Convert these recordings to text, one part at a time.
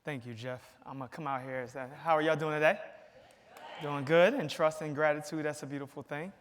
Thank you, Jeff. I'm going to come out here. How are y'all doing today? Doing good, and trust and gratitude, that's a beautiful thing.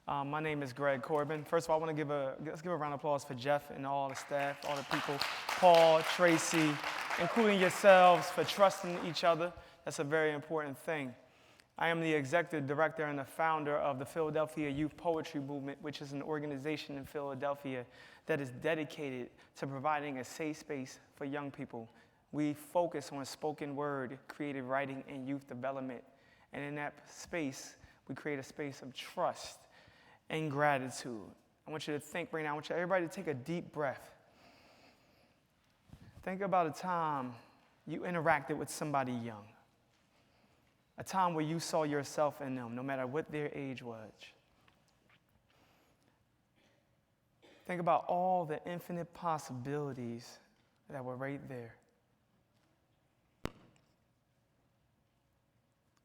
My name is Corbin. First of all, I want to let's give a round of applause for Jeff and all the staff, all the people, Paul, Tracy, including yourselves, for trusting each other. That's a very important thing. I am the executive director and the founder of the Philadelphia Youth Poetry Movement, which is an organization in Philadelphia that is dedicated to providing a safe space for young people. We focus on spoken word, creative writing, and youth development. And in that space, we create a space of trust and gratitude. I want you to think right now, I want everybody to take a deep breath. Think about a time you interacted with somebody young, a time where you saw yourself in them, no matter what their age was. Think about all the infinite possibilities that were right there.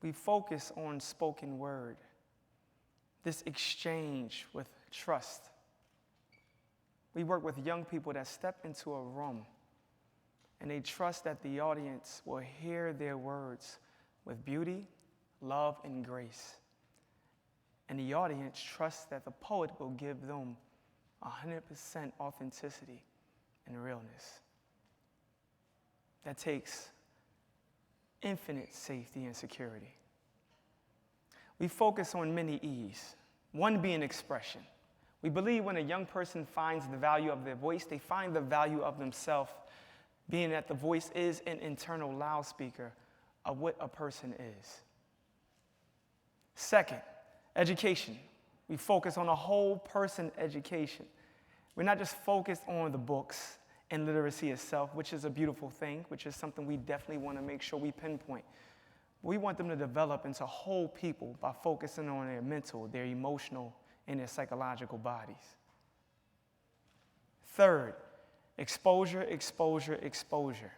We focus on spoken word, this exchange with trust. We work with young people that step into a room and they trust that the audience will hear their words with beauty, love, and grace. And the audience trusts that the poet will give them 100% authenticity and realness. That takes infinite safety and security. We focus on many E's, one being expression. We believe when a young person finds the value of their voice, they find the value of themselves, being that the voice is an internal loudspeaker of what a person is. Second, education. We focus on a whole person education. We're not just focused on the books and literacy itself, which is a beautiful thing, which is something we definitely want to make sure we pinpoint. We want them to develop into whole people by focusing on their mental, their emotional, and their psychological bodies. Third, exposure, exposure, exposure.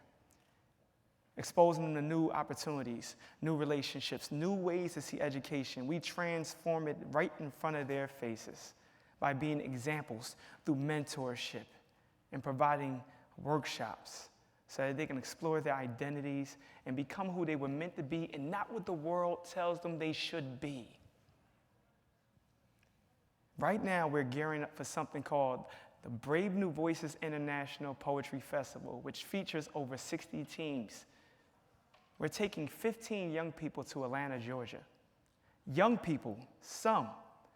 Exposing them to new opportunities, new relationships, new ways to see education. We transform it right in front of their faces by being examples through mentorship and providing workshops so that they can explore their identities and become who they were meant to be and not what the world tells them they should be. Right now, we're gearing up for something called the Brave New Voices International Poetry Festival, which features over 60 teams. We're taking 15 young people to Atlanta, Georgia. Young people, some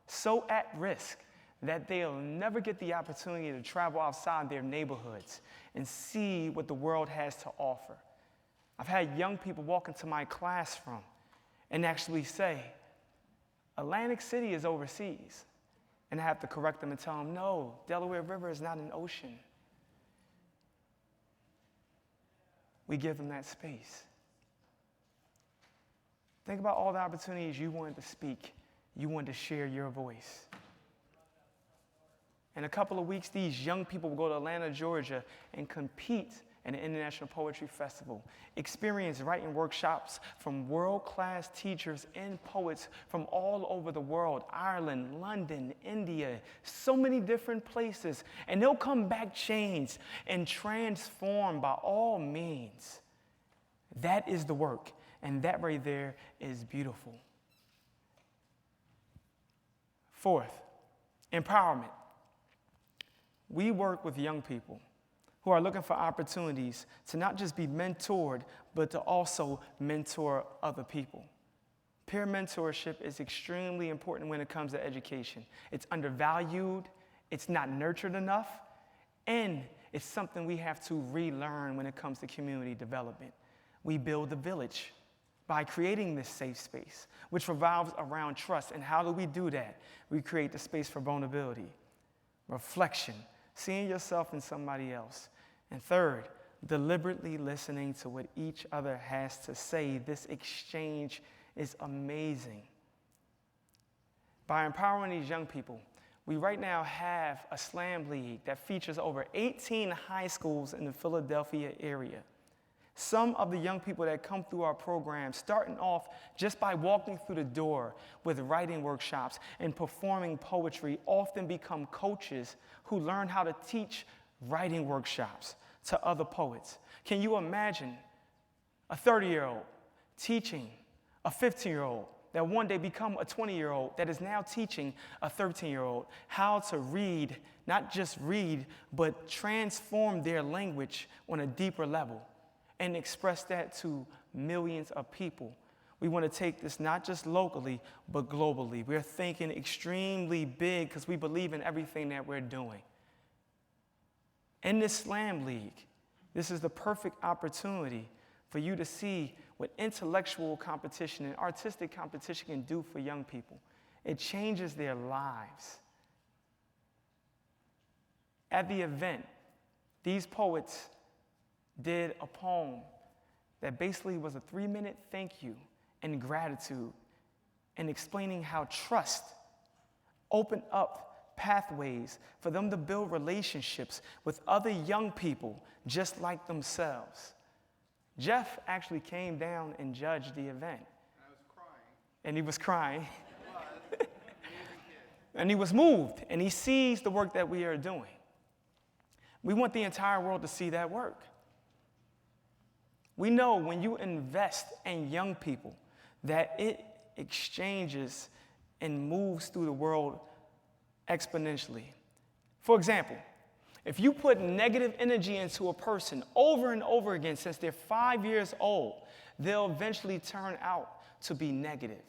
so at risk that they'll never get the opportunity to travel outside their neighborhoods and see what the world has to offer. I've had young people walk into my classroom and actually say, Atlantic City is overseas. And I have to correct them and tell them, no, Delaware River is not an ocean. We give them that space. Think about all the opportunities you wanted to speak, you wanted to share your voice. In a couple of weeks, these young people will go to Atlanta, Georgia, and compete in the International Poetry Festival, experience writing workshops from world-class teachers and poets from all over the world, Ireland, London, India, so many different places, and they'll come back changed and transformed by all means. That is the work, and that right there is beautiful. Fourth, empowerment. We work with young people who are looking for opportunities to not just be mentored, but to also mentor other people. Peer mentorship is extremely important when it comes to education. It's undervalued, it's not nurtured enough, and it's something we have to relearn when it comes to community development. We build the village by creating this safe space, which revolves around trust. And how do we do that? We create the space for vulnerability, reflection, seeing yourself in somebody else. And third, deliberately listening to what each other has to say. This exchange is amazing. By empowering these young people, we right now have a slam league that features over 18 high schools in the Philadelphia area. Some of the young people that come through our program, starting off just by walking through the door with writing workshops and performing poetry, often become coaches who learn how to teach writing workshops to other poets. Can you imagine a 30-year-old teaching a 15-year-old that one day become a 20-year-old that is now teaching a 13-year-old how to read, not just read, but transform their language on a deeper level and express that to millions of people. We want to take this not just locally, but globally. We're thinking extremely big because we believe in everything that we're doing. In this Slam League, this is the perfect opportunity for you to see what intellectual competition and artistic competition can do for young people. It changes their lives. At the event, these poets did a poem that basically was a 3-minute thank you and gratitude and explaining how trust opened up pathways for them to build relationships with other young people just like themselves. Jeff actually came down and judged the event. I was crying. And he was crying. I was. And he was moved, and he sees the work that we are doing. We want the entire world to see that work. We know when you invest in young people that it exchanges and moves through the world exponentially. For example, if you put negative energy into a person over and over again since they're 5 years old, they'll eventually turn out to be negative.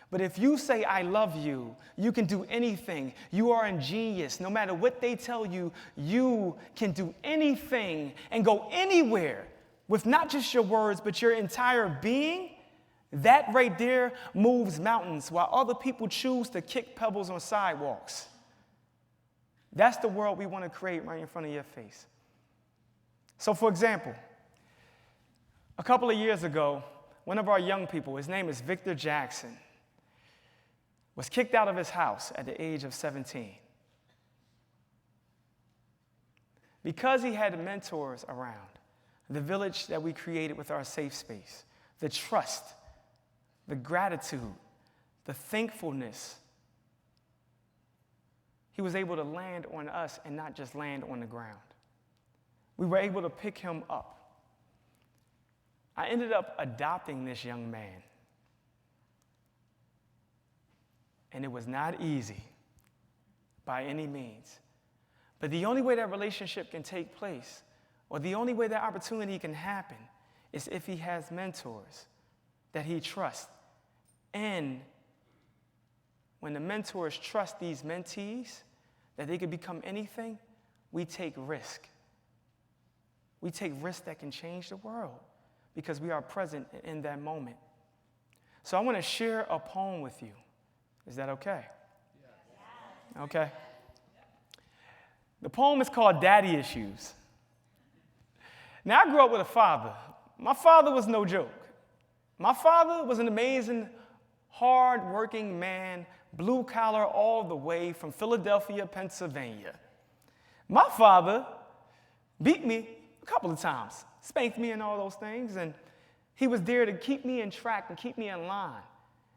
But if you say, I love you, you can do anything, you are a genius, no matter what they tell you, you can do anything and go anywhere with not just your words, but your entire being, that right there moves mountains while other people choose to kick pebbles on sidewalks. That's the world we want to create right in front of your face. So, for example, a couple of years ago, one of our young people, his name is Victor Jackson, was kicked out of his house at the age of 17. Because he had mentors around, the village that we created with our safe space, the trust, the gratitude, the thankfulness, he was able to land on us and not just land on the ground. We were able to pick him up. I ended up adopting this young man. And it was not easy by any means. But the only way that relationship can take place, or the only way that opportunity can happen, is if he has mentors that he trusts. And when the mentors trust these mentees, that they could become anything, we take risk. We take risks that can change the world because we are present in that moment. So I want to share a poem with you. Is that okay? Yes. Okay. The poem is called Daddy Issues. Now, I grew up with a father. My father was no joke. My father was an amazing, hard-working man, blue collar all the way from Philadelphia, Pennsylvania. My father beat me a couple of times, spanked me and all those things, and he was there to keep me in track and keep me in line.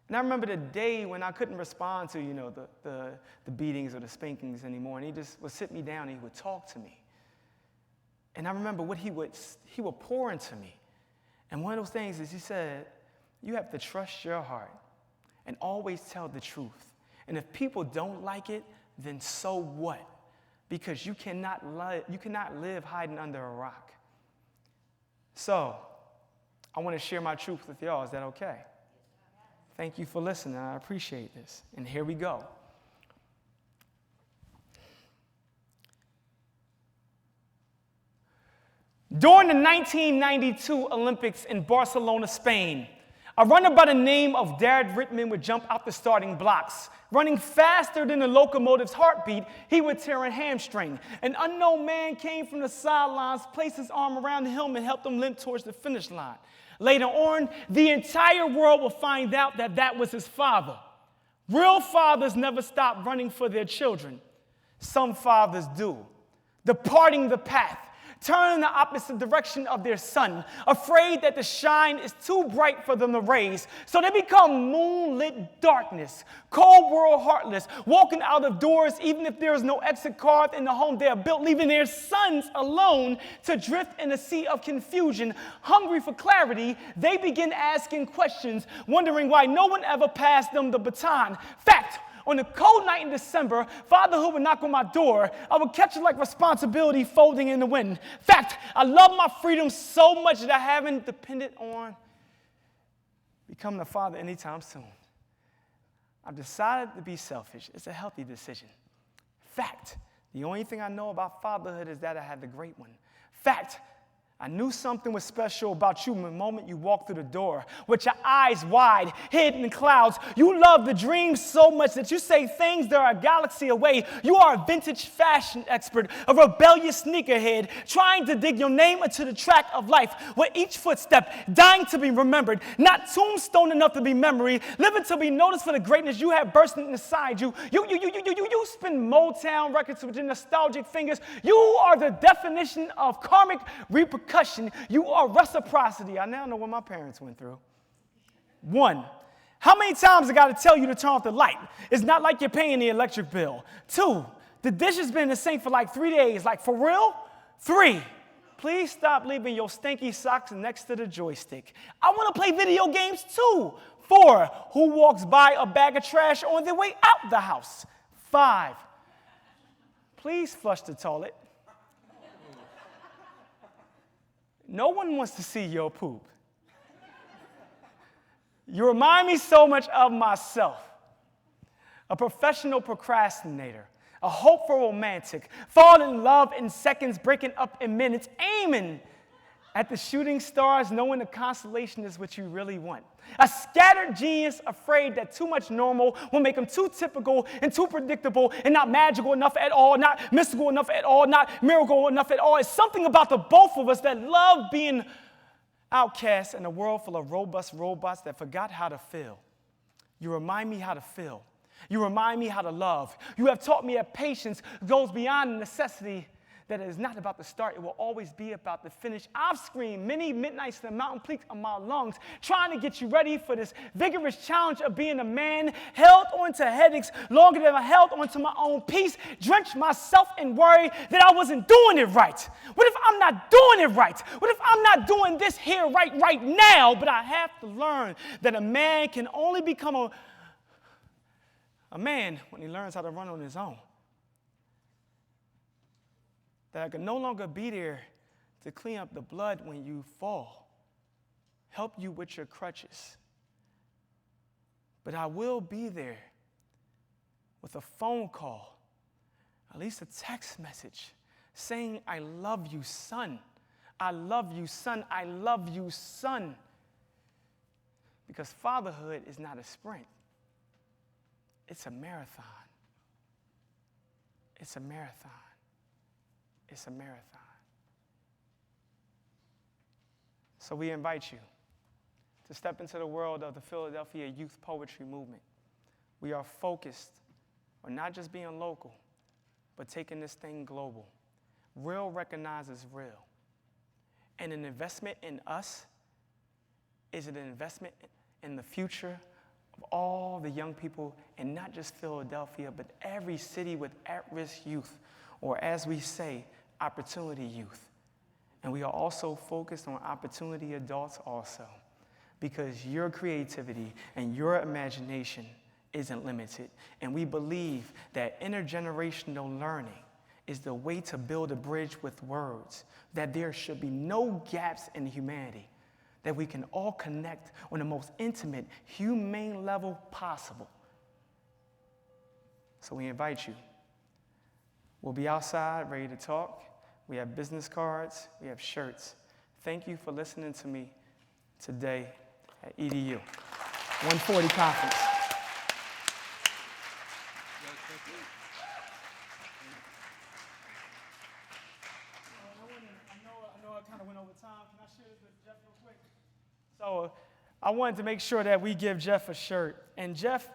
And I remember the day when I couldn't respond to, the beatings or the spankings anymore, and he just would sit me down and he would talk to me. And I remember what he would pour into me. And one of those things is he said, you have to trust your heart and always tell the truth. And if people don't like it, then so what? Because you cannot live hiding under a rock. So, I want to share my truth with y'all. Is that okay? Thank you for listening. I appreciate this. And here we go. During the 1992 Olympics in Barcelona, Spain, a runner by the name of Dad Rittman would jump out the starting blocks. Running faster than the locomotive's heartbeat, he would tear a hamstring. An unknown man came from the sidelines, placed his arm around him, and helped him limp towards the finish line. Later on, the entire world will find out that that was his father. Real fathers never stop running for their children. Some fathers do, departing the path, turn in the opposite direction of their sun, afraid that the shine is too bright for them to raise. So they become moonlit darkness, cold world heartless, walking out of doors even if there is no exit carved in the home they have built, leaving their sons alone to drift in a sea of confusion. Hungry for clarity, they begin asking questions, wondering why no one ever passed them the baton. Fact, on a cold night in December, fatherhood would knock on my door. I would catch it like responsibility folding in the wind. Fact, I love my freedom so much that I haven't depended on becoming a father anytime soon. I've decided to be selfish. It's a healthy decision. Fact, the only thing I know about fatherhood is that I had the great one. Fact, I knew something was special about you the moment you walked through the door. With your eyes wide, hidden in clouds, you love the dream so much that you say things that are a galaxy away. You are a vintage fashion expert, a rebellious sneakerhead, trying to dig your name into the track of life, with each footstep dying to be remembered, not tombstone enough to be memory, living to be noticed for the greatness you have bursting inside you. You spin Motown records with your nostalgic fingers. You are the definition of karmic repercussion. You are reciprocity. I now know what my parents went through. 1, how many times I got to tell you to turn off the light? It's not like you're paying the electric bill. 2, the dish has been in the sink for like 3 days. Like, for real? 3, please stop leaving your stinky socks next to the joystick. I want to play video games too. 4, who walks by a bag of trash on their way out the house? 5, please flush the toilet. No one wants to see your poop. You remind me so much of myself, a professional procrastinator, a hopeful romantic, falling in love in seconds, breaking up in minutes, aiming at the shooting stars, knowing the constellation is what you really want. A scattered genius afraid that too much normal will make him too typical and too predictable and not magical enough at all, not mystical enough at all, not miracle enough at all. It's something about the both of us that love being outcasts in a world full of robust robots that forgot how to feel. You remind me how to feel. You remind me how to love. You have taught me that patience goes beyond the necessity, that it is not about the start, it will always be about the finish. I've screamed many midnights to the mountain peaks of my lungs, trying to get you ready for this vigorous challenge of being a man, held onto headaches longer than I held onto my own peace, drenched myself in worry that I wasn't doing it right. What if I'm not doing it right? What if I'm not doing this here right now? But I have to learn that a man can only become a man when he learns how to run on his own. That I can no longer be there to clean up the blood when you fall, help you with your crutches. But I will be there with a phone call, at least a text message, saying, I love you, son. I love you, son. I love you, son. Because fatherhood is not a sprint. It's a marathon. It's a marathon. It's a marathon. So we invite you to step into the world of the Philadelphia Youth Poetry Movement. We are focused on not just being local, but taking this thing global. Real recognizes real. And an investment in us is an investment in the future of all the young people, and not just Philadelphia, but every city with at-risk youth, or as we say, opportunity youth. And we are also focused on opportunity adults also, because your creativity and your imagination isn't limited. And we believe that intergenerational learning is the way to build a bridge with words, that there should be no gaps in humanity, that we can all connect on the most intimate, humane level possible. So we invite you. We'll be outside, ready to talk. We have business cards. We have shirts. Thank you for listening to me today at EDU. 140 Conference. I know I kind of went over time. Can I share this with Jeff real quick? So I wanted to make sure that we give Jeff a shirt. And Jeff,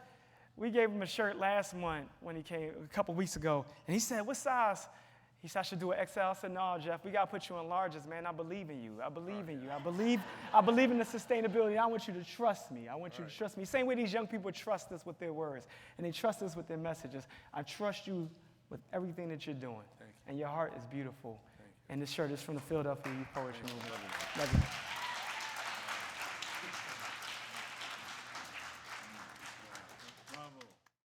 we gave him a shirt last month when he came, a couple weeks ago. And he said, what size? He said, I should do an XL. I said, no, Jeff, we got to put you in larges, man. I believe in you. I believe in you. I believe in the sustainability. I want you to trust me. I want you to trust me. Same way these young people trust us with their words, and they trust us with their messages. I trust you with everything that you're doing. And your heart is beautiful. And this shirt is from the Philadelphia Youth Poetry Movement. Love you.